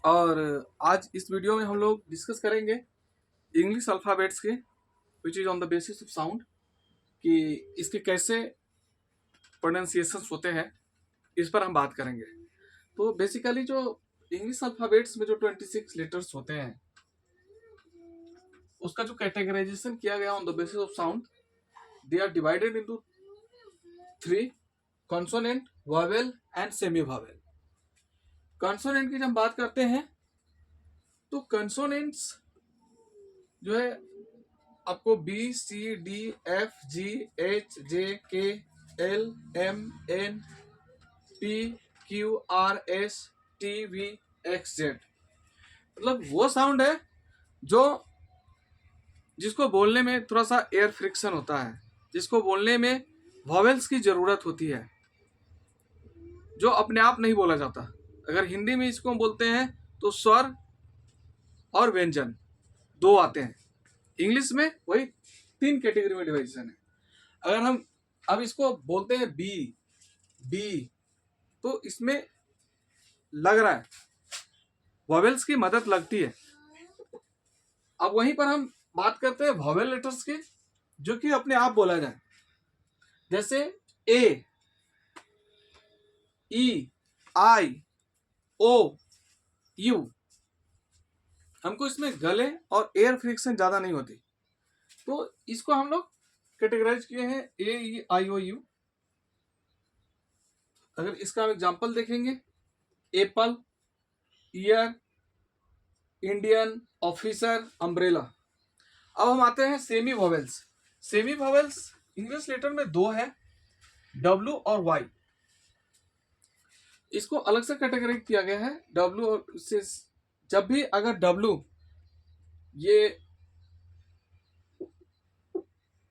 और आज इस वीडियो में हम लोग डिस्कस करेंगे इंग्लिश अल्फ़ाबेट्स के which is on the basis of sound, कि इसके कैसे प्रोनाउंसिएशंस होते हैं, इस पर हम बात करेंगे। तो बेसिकली जो इंग्लिश अल्फ़ाबेट्स में जो 26 लेटर्स होते हैं उसका जो कैटेगराइजेशन किया गया on the basis of sound, they are divided into 3: consonant, vowel and semi vowel. Consonant की जब हम बात करते हैं तो कंसोनेंट्स जो है आपको B, C, D, F, G, H, J, K, L, M, N, P, Q, R, S, T, V, X, Z, मतलब वो साउंड है जो जिसको बोलने में थोड़ा सा एयर फ्रिक्शन होता है, जिसको बोलने में वॉवेल्स की जरूरत होती है, जो अपने आप नहीं बोला जाता। अगर हिंदी में इसको बोलते हैं तो स्वर और व्यंजन दो आते हैं। इंग्लिश में वही 3 कैटेगरी में डिवाइजेशन है। अगर हम अब इसको बोलते हैं बी बी, तो इसमें लग रहा है वॉवेल्स की मदद लगती है। अब वहीं पर हम बात करते हैं वॉवेल लेटर्स की, जो कि अपने आप बोला जाए, जैसे ए, ई, आई, ओ, यू। हमको इसमें गले और एयर फ्रिक्शन ज्यादा नहीं होती, तो इसको हम लोग कैटेगराइज किए हैं ए, ई, आई, ओ, यू। अगर इसका हम एग्जांपल देखेंगे, apple, ear, Indian, officer, umbrella. अब हम आते हैं semi vowels. Semi vowels English letter में 2 है, डब्ल्यू और वाई। इसको अलग से कैटेगरी किया गया है। डब्ल्यू और से जब भी अगर डब्ल्यू ये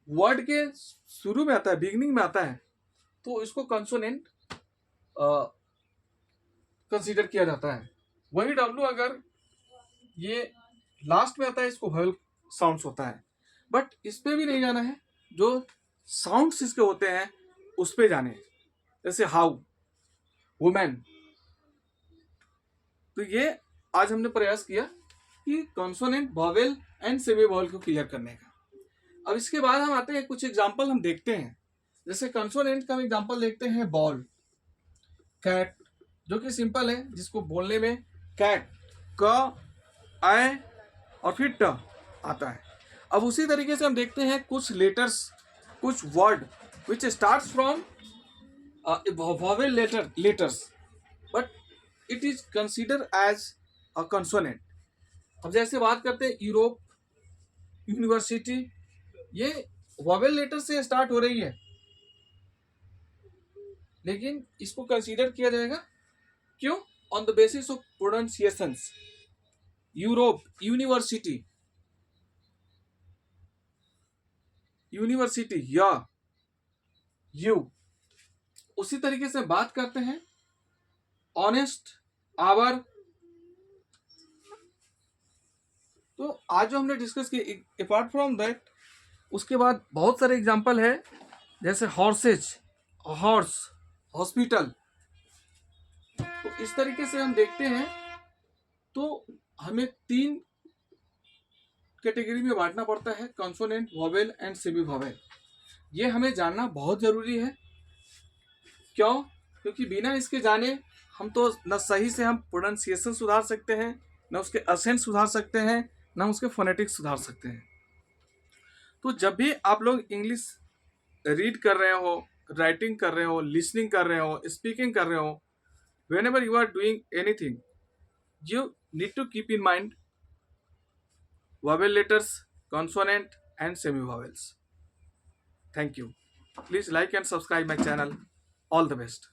वर्ड के शुरू में आता है, बिगिनिंग में आता है, तो इसको कंसोनेंट कंसीडर किया जाता है। वही डब्ल्यू अगर ये लास्ट में आता है, इसको वॉवेल साउंड्स होता है। बट इस पे भी नहीं जाना है, जो साउंड्स इसके होते हैं उस पे जाने, जैसे हाउ, वुमेन। तो ये आज हमने प्रयास किया कि consonant, vowel and semi vowel को क्लियर करने का। अब इसके बाद हम आते हैं, कुछ एग्जांपल हम देखते हैं। जैसे कंसोनेंट का हम एग्जांपल देखते हैं, बॉल, कैट, जो कि सिंपल है, जिसको बोलने में कैट, क, आई और फिर ट आता है। अब उसी तरीके से हम देखते हैं कुछ लेटर्स, कुछ word which starts from vowel letters, but it is consider as a consonant. अब जैसे बात करते हैं यूरोप, यूनिवर्सिटी, ये वॉवेल लेटर से स्टार्ट हो रही है, लेकिन इसको कंसीडर किया जाएगा क्यों? On the basis of pronunciations. Europe, university, university या यू। उसी तरीके से बात करते हैं ऑनेस्ट, आवर। तो आज जो हमने डिस्कस किया, अपार्ट फ्रॉम दैट उसके बाद बहुत सारे एग्जांपल है, जैसे हॉर्सेज, हॉर्स, हॉस्पिटल। तो इस तरीके से हम देखते हैं, तो हमें 3 कैटेगरी में बांटना पड़ता है, consonant, vowel and semi vowel. ये हमें जानना बहुत जरूरी है। क्यों? क्योंकि बिना इसके जाने हम तो न सही से हम प्रोनाउंसिएशन सुधार सकते हैं, न उसके असेंट सुधार सकते हैं, न उसके फोनेटिक्स सुधार सकते हैं। तो जब भी आप लोग इंग्लिश रीड कर रहे हो, राइटिंग कर रहे हो, लिसनिंग कर रहे हो, स्पीकिंग कर रहे हो, whenever you are doing anything, you need to keep in mind vowel letters, consonant and semi vowels. Thank you. Please like and subscribe my channel. All the best.